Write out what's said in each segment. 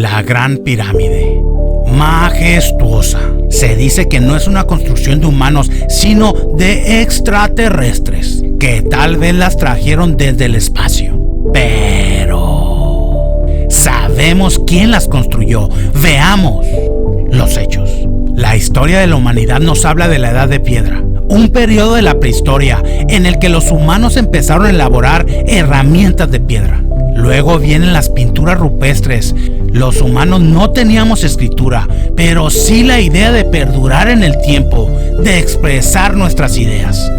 La Gran Pirámide. Majestuosa. Se dice que no es una construcción de humanos, sino de extraterrestres, que tal vez las trajeron desde el espacio. Pero sabemos quién las construyó. Veamos los hechos. La historia de la humanidad nos habla de la Edad de Piedra, un periodo de la prehistoria en el que los humanos empezaron a elaborar herramientas de piedra. Luego vienen las pinturas rupestres. Los humanos no teníamos escritura, pero sí la idea de perdurar en el tiempo, de expresar nuestras ideas.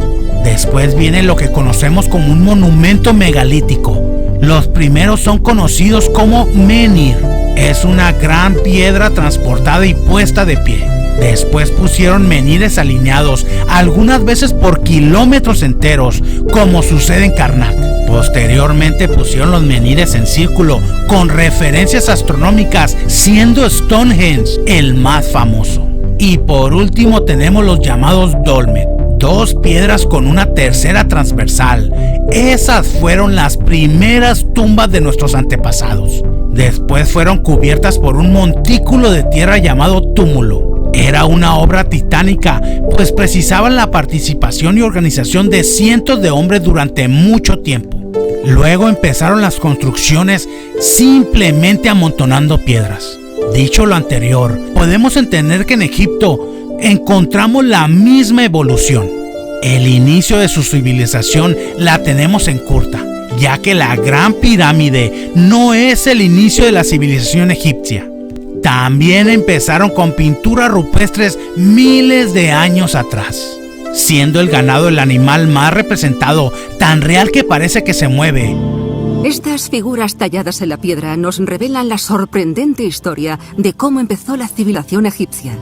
Después viene lo que conocemos como un monumento megalítico. Los primeros son conocidos como menhir. Es una gran piedra transportada y puesta de pie. Después pusieron menhires alineados, algunas veces por kilómetros enteros, como sucede en Karnak. Posteriormente pusieron los menhires en círculo, con referencias astronómicas, siendo Stonehenge el más famoso. Y por último tenemos los llamados dolmen, 2 piedras con una tercera transversal. Esas fueron las primeras tumbas de nuestros antepasados. Después fueron cubiertas por un montículo de tierra llamado túmulo. Era una obra titánica, pues precisaban la participación y organización de cientos de hombres durante mucho tiempo. Luego empezaron las construcciones simplemente amontonando piedras. Dicho lo anterior, podemos entender que en Egipto encontramos la misma evolución. El inicio de su civilización la tenemos en curta, ya que la Gran Pirámide no es el inicio de la civilización egipcia. También empezaron con pinturas rupestres miles de años atrás, siendo el ganado el animal más representado, tan real que parece que se mueve. Estas figuras talladas en la piedra nos revelan la sorprendente historia de cómo empezó la civilización egipcia.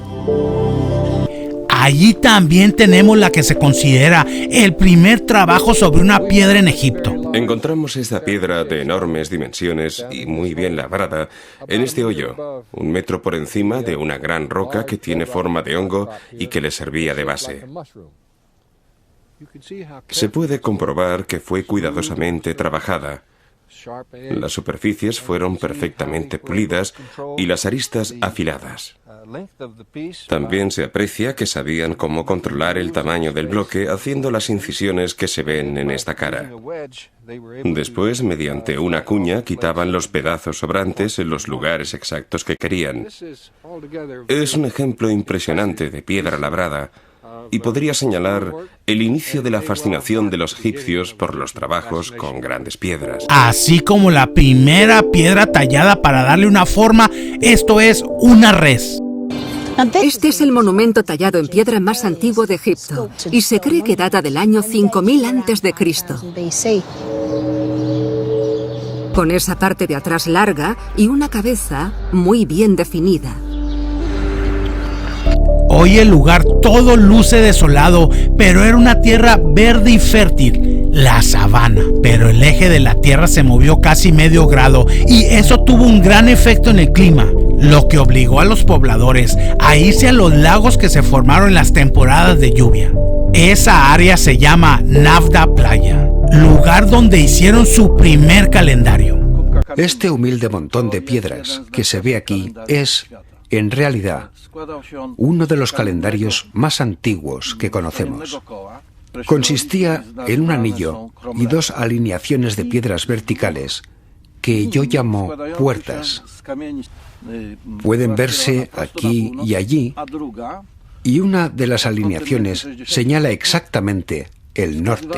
Allí también tenemos la que se considera el primer trabajo sobre una piedra en Egipto. Encontramos esta piedra de enormes dimensiones y muy bien labrada en este hoyo, 1 metro por encima de una gran roca que tiene forma de hongo y que le servía de base. Se puede comprobar que fue cuidadosamente trabajada. Las superficies fueron perfectamente pulidas y las aristas afiladas. También se aprecia que sabían cómo controlar el tamaño del bloque haciendo las incisiones que se ven en esta cara. Después, mediante una cuña, quitaban los pedazos sobrantes en los lugares exactos que querían. Es un ejemplo impresionante de piedra labrada y podría señalar el inicio de la fascinación de los egipcios por los trabajos con grandes piedras. Así como la primera piedra tallada para darle una forma, esto es una res. Este es el monumento tallado en piedra más antiguo de Egipto y se cree que data del año 5000 a.C. Con esa parte de atrás larga y una cabeza muy bien definida. Hoy el lugar todo luce desolado, pero era una tierra verde y fértil, la sabana. Pero el eje de la tierra se movió casi medio grado y eso tuvo un gran efecto en el clima, lo que obligó a los pobladores a irse a los lagos que se formaron en las temporadas de lluvia. Esa área se llama Nafda Playa, lugar donde hicieron su primer calendario. Este humilde montón de piedras que se ve aquí es, en realidad, uno de los calendarios más antiguos que conocemos. Consistía en un anillo y 2 alineaciones de piedras verticales que yo llamo puertas. Pueden verse aquí y allí, y una de las alineaciones señala exactamente el norte.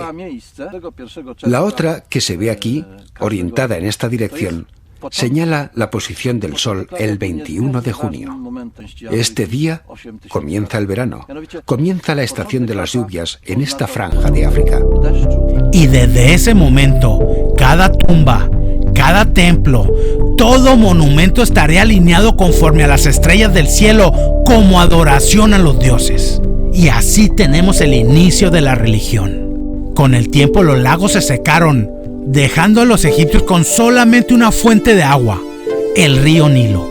La otra, que se ve aquí, orientada en esta dirección, señala la posición del Sol el 21 de junio. Este día comienza el verano, comienza la estación de las lluvias en esta franja de África. Y desde ese momento, cada tumba, cada templo, todo monumento estaría alineado conforme a las estrellas del cielo como adoración a los dioses. Y así tenemos el inicio de la religión. Con el tiempo los lagos se secaron, dejando a los egipcios con solamente una fuente de agua, el río Nilo.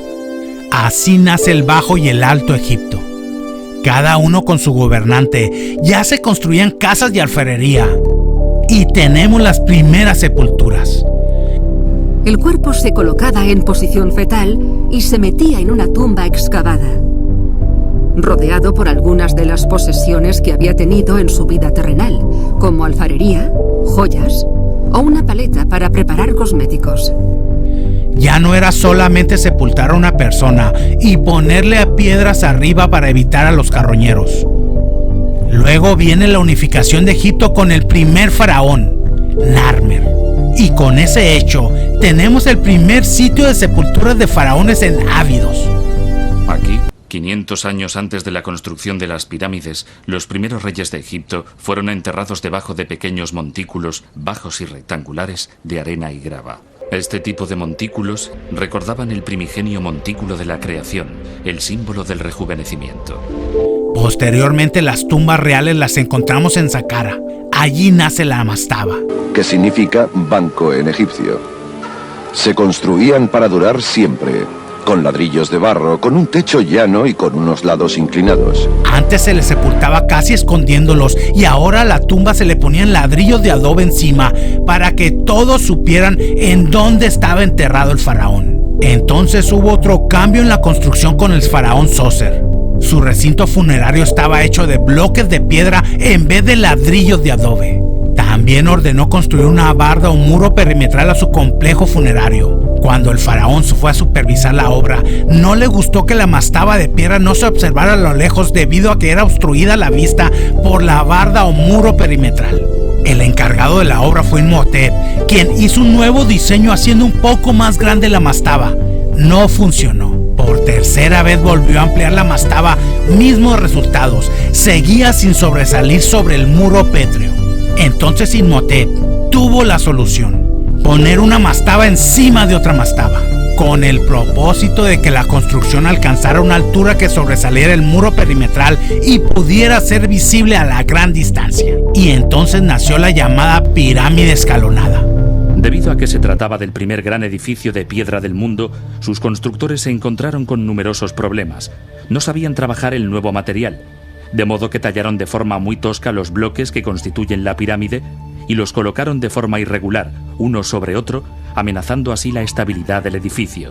Así nace el Bajo y el Alto Egipto. Cada uno con su gobernante, ya se construían casas y alfarería. Y tenemos las primeras sepulturas. El cuerpo se colocaba en posición fetal y se metía en una tumba excavada, rodeado por algunas de las posesiones que había tenido en su vida terrenal, como alfarería, joyas o una paleta para preparar cosméticos. Ya no era solamente sepultar a una persona y ponerle a piedras arriba para evitar a los carroñeros. Luego viene la unificación de Egipto con el primer faraón, Narmer. Y con ese hecho, tenemos el primer sitio de sepulturas de faraones en Abidos. Aquí, 500 años antes de la construcción de las pirámides, los primeros reyes de Egipto fueron enterrados debajo de pequeños montículos bajos y rectangulares de arena y grava. Este tipo de montículos recordaban el primigenio montículo de la creación, el símbolo del rejuvenecimiento. Posteriormente, las tumbas reales las encontramos en Saqqara. Allí nace la mastaba, que significa banco en egipcio. Se construían para durar siempre, con ladrillos de barro, con un techo llano y con unos lados inclinados. Antes se les sepultaba casi escondiéndolos y ahora a la tumba se le ponían ladrillos de adobe encima para que todos supieran en dónde estaba enterrado el faraón. Entonces hubo otro cambio en la construcción con el faraón Zoser. Su recinto funerario estaba hecho de bloques de piedra en vez de ladrillos de adobe. También ordenó construir una barda o muro perimetral a su complejo funerario. Cuando el faraón fue a supervisar la obra, no le gustó que la mastaba de piedra no se observara a lo lejos debido a que era obstruida la vista por la barda o muro perimetral. El encargado de la obra fue Imhotep, quien hizo un nuevo diseño haciendo un poco más grande la mastaba. No funcionó. Por tercera vez volvió a ampliar la mastaba, mismos resultados. Seguía sin sobresalir sobre el muro pétreo. Entonces Imhotep tuvo la solución: poner una mastaba encima de otra mastaba, con el propósito de que la construcción alcanzara una altura que sobresaliera el muro perimetral y pudiera ser visible a la gran distancia. Y entonces nació la llamada pirámide escalonada. Debido a que se trataba del primer gran edificio de piedra del mundo, sus constructores se encontraron con numerosos problemas. No sabían trabajar el nuevo material, de modo que tallaron de forma muy tosca los bloques que constituyen la pirámide y los colocaron de forma irregular, uno sobre otro, amenazando así la estabilidad del edificio.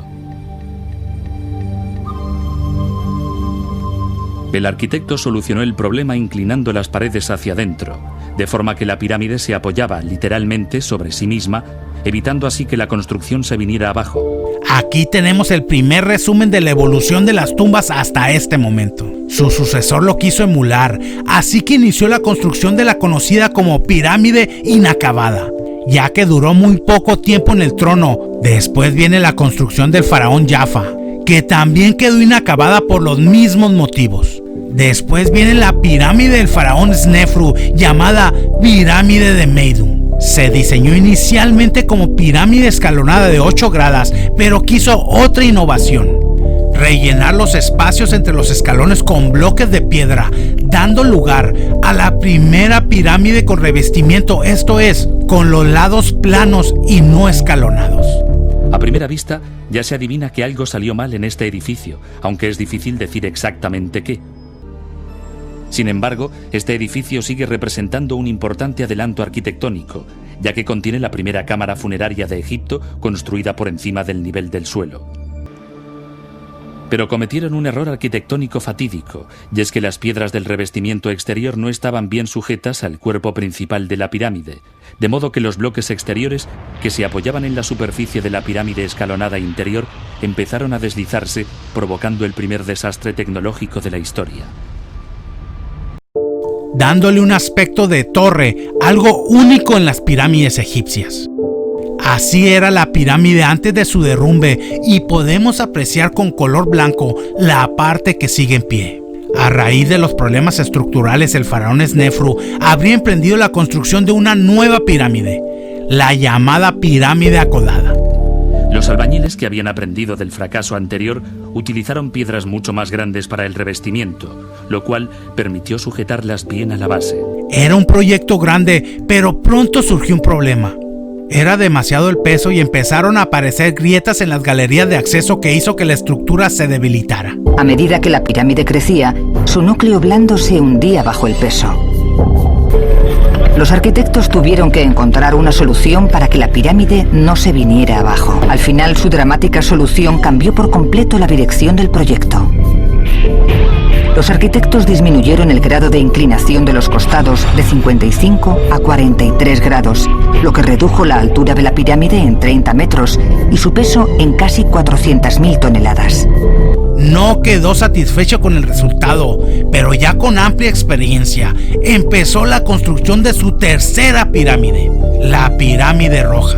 El arquitecto solucionó el problema inclinando las paredes hacia adentro, de forma que la pirámide se apoyaba literalmente sobre sí misma, evitando así que la construcción se viniera abajo. Aquí tenemos el primer resumen de la evolución de las tumbas hasta este momento. Su sucesor lo quiso emular, así que inició la construcción de la conocida como pirámide inacabada, ya que duró muy poco tiempo en el trono. Después viene la construcción del faraón Jaffa, que también quedó inacabada por los mismos motivos. Después viene la pirámide del faraón Snefru, llamada pirámide de Meidum. Se diseñó inicialmente como pirámide escalonada de 8 gradas, pero quiso otra innovación: rellenar los espacios entre los escalones con bloques de piedra, dando lugar a la primera pirámide con revestimiento, esto es, con los lados planos y no escalonados. A primera vista, ya se adivina que algo salió mal en este edificio, aunque es difícil decir exactamente qué. Sin embargo, este edificio sigue representando un importante adelanto arquitectónico, ya que contiene la primera cámara funeraria de Egipto construida por encima del nivel del suelo. Pero cometieron un error arquitectónico fatídico, y es que las piedras del revestimiento exterior no estaban bien sujetas al cuerpo principal de la pirámide, de modo que los bloques exteriores, que se apoyaban en la superficie de la pirámide escalonada interior, empezaron a deslizarse, provocando el primer desastre tecnológico de la historia. Dándole un aspecto de torre, algo único en las pirámides egipcias. Así era la pirámide antes de su derrumbe y podemos apreciar con color blanco la parte que sigue en pie. A raíz de los problemas estructurales, el faraón Snefru habría emprendido la construcción de una nueva pirámide, la llamada pirámide acodada. Los albañiles, que habían aprendido del fracaso anterior, utilizaron piedras mucho más grandes para el revestimiento, lo cual permitió sujetarlas bien a la base. Era un proyecto grande, pero pronto surgió un problema. Era demasiado el peso y empezaron a aparecer grietas en las galerías de acceso que hizo que la estructura se debilitara. A medida que la pirámide crecía, su núcleo blando se hundía bajo el peso. Los arquitectos tuvieron que encontrar una solución para que la pirámide no se viniera abajo. Al final, su dramática solución cambió por completo la dirección del proyecto. Los arquitectos disminuyeron el grado de inclinación de los costados de 55 a 43 grados, lo que redujo la altura de la pirámide en 30 metros y su peso en casi 400.000 toneladas. No quedó satisfecho con el resultado, pero ya con amplia experiencia, empezó la construcción de su tercera pirámide, la Pirámide Roja.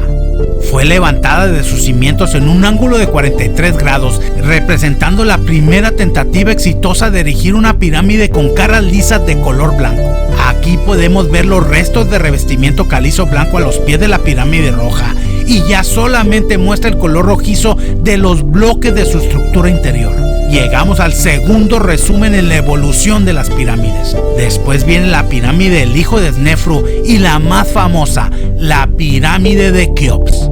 Fue levantada de sus cimientos en un ángulo de 43 grados, representando la primera tentativa exitosa de erigir una pirámide con caras lisas de color blanco. Aquí podemos ver los restos de revestimiento calizo blanco a los pies de la Pirámide Roja, y ya solamente muestra el color rojizo de los bloques de su estructura interior. Llegamos al segundo resumen en la evolución de las pirámides. Después viene la pirámide del hijo de Snefru y la más famosa, la pirámide de Keops.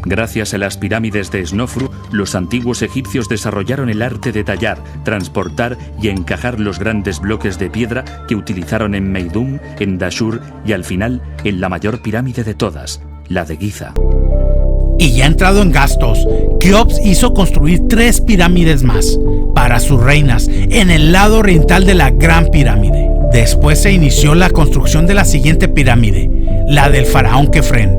Gracias a las pirámides de Snofru, los antiguos egipcios desarrollaron el arte de tallar, transportar y encajar los grandes bloques de piedra que utilizaron en Meidum, en Dashur y al final en la mayor pirámide de todas, la de Giza. Y ya entrado en gastos, Keops hizo construir 3 pirámides más para sus reinas en el lado oriental de la Gran Pirámide. Después se inició la construcción de la siguiente pirámide, la del faraón Kefren,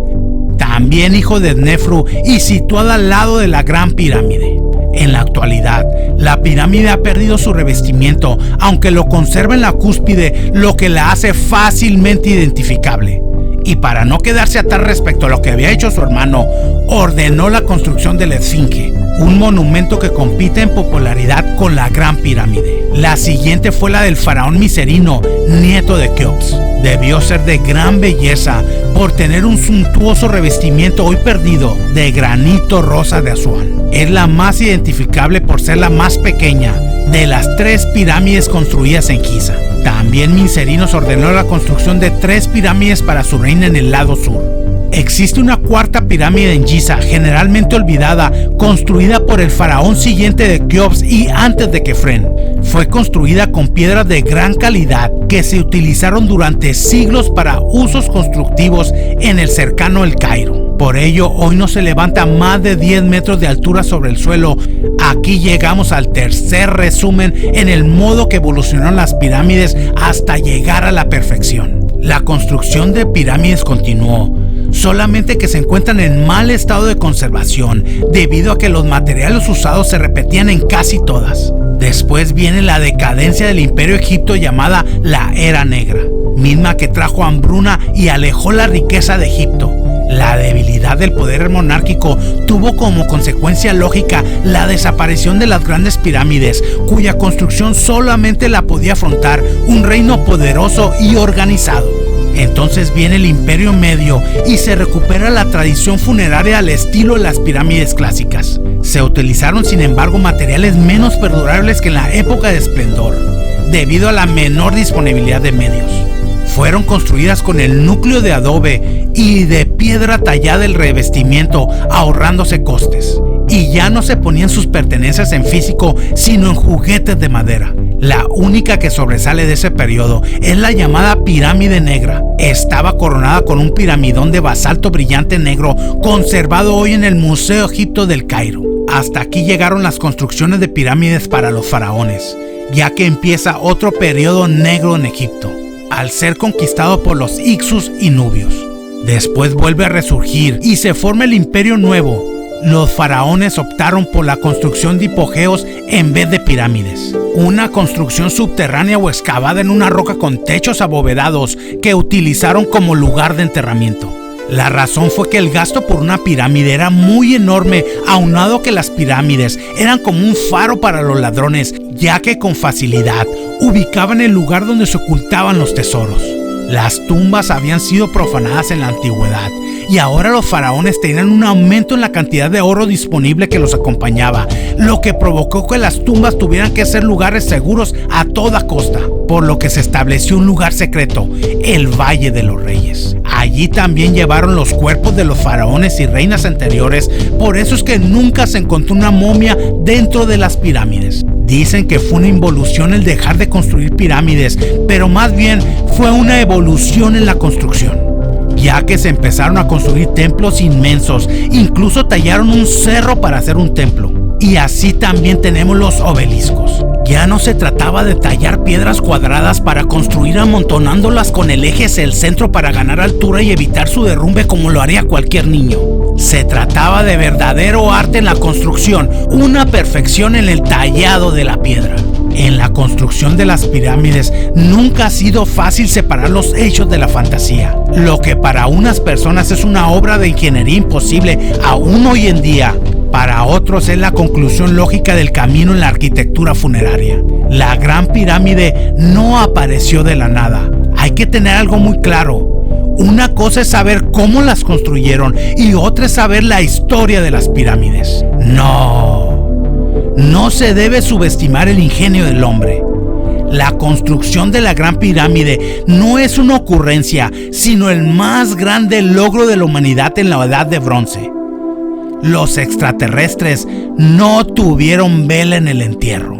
también hijo de Snefru y situada al lado de la Gran Pirámide. En la actualidad, la pirámide ha perdido su revestimiento, aunque lo conserva en la cúspide, lo que la hace fácilmente identificable. Y para no quedarse atrás respecto a lo que había hecho su hermano, ordenó la construcción de la Esfinge, un monumento que compite en popularidad con la Gran Pirámide. La siguiente fue la del faraón Miserino, nieto de Keops. Debió ser de gran belleza por tener un suntuoso revestimiento hoy perdido de granito rosa de Asuán. Es la más identificable por ser la más pequeña de las 3 pirámides construidas en Giza. También Miserino ordenó la construcción de 3 pirámides para su reina en el lado sur. Existe una cuarta pirámide en Giza, generalmente olvidada, construida por el faraón siguiente de Keops y antes de Kefren. Fue construida con piedras de gran calidad que se utilizaron durante siglos para usos constructivos en el cercano El Cairo. Por ello, hoy no se levanta más de 10 metros de altura sobre el suelo. Aquí llegamos al tercer resumen en el modo que evolucionaron las pirámides hasta llegar a la perfección. La construcción de pirámides continuó, solamente que se encuentran en mal estado de conservación debido a que los materiales usados se repetían en casi todas. Después viene la decadencia del Imperio Egipto llamada la Era Negra, misma que trajo hambruna y alejó la riqueza de Egipto. La debilidad del poder monárquico tuvo como consecuencia lógica la desaparición de las grandes pirámides, cuya construcción solamente la podía afrontar un reino poderoso y organizado. Entonces viene el Imperio Medio y se recupera la tradición funeraria al estilo de las pirámides clásicas. Se utilizaron, sin embargo, materiales menos perdurables que en la época de esplendor, debido a la menor disponibilidad de medios. Fueron construidas con el núcleo de adobe y de piedra tallada el revestimiento, ahorrándose costes. Y ya no se ponían sus pertenencias en físico, sino en juguetes de madera. La única que sobresale de ese periodo es la llamada Pirámide Negra. Estaba coronada con un piramidón de basalto brillante negro, conservado hoy en el Museo Egipto del Cairo. Hasta aquí llegaron las construcciones de pirámides para los faraones, ya que empieza otro periodo negro en Egipto, al ser conquistado por los Hyksos y Nubios. Después vuelve a resurgir y se forma el Imperio Nuevo. Los faraones optaron por la construcción de hipogeos en vez de pirámides, una construcción subterránea o excavada en una roca con techos abovedados que utilizaron como lugar de enterramiento. La razón fue que el gasto por una pirámide era muy enorme, aunado que las pirámides eran como un faro para los ladrones, ya que con facilidad ubicaban el lugar donde se ocultaban los tesoros. Las tumbas habían sido profanadas en la antigüedad y ahora los faraones tenían un aumento en la cantidad de oro disponible que los acompañaba, lo que provocó que las tumbas tuvieran que ser lugares seguros a toda costa, por lo que se estableció un lugar secreto, el Valle de los Reyes. Allí también llevaron los cuerpos de los faraones y reinas anteriores, por eso es que nunca se encontró una momia dentro de las pirámides. Dicen que fue una involución el dejar de construir pirámides, pero más bien fue una evolución en la construcción, ya que se empezaron a construir templos inmensos, incluso tallaron un cerro para hacer un templo. Y así también tenemos los obeliscos. Ya no se trataba de tallar piedras cuadradas para construir amontonándolas con el eje hacia el centro para ganar altura y evitar su derrumbe como lo haría cualquier niño. Se trataba de verdadero arte en la construcción, una perfección en el tallado de la piedra. En la construcción de las pirámides nunca ha sido fácil separar los hechos de la fantasía. Lo que para unas personas es una obra de ingeniería imposible aún hoy en día, para otros es la conclusión lógica del camino en la arquitectura funeraria. La Gran Pirámide no apareció de la nada. Hay que tener algo muy claro. Una cosa es saber cómo las construyeron y otra es saber la historia de las pirámides. No se debe subestimar el ingenio del hombre. La construcción de la Gran Pirámide no es una ocurrencia, sino el más grande logro de la humanidad en la Edad de Bronce. Los extraterrestres no tuvieron vela en el entierro.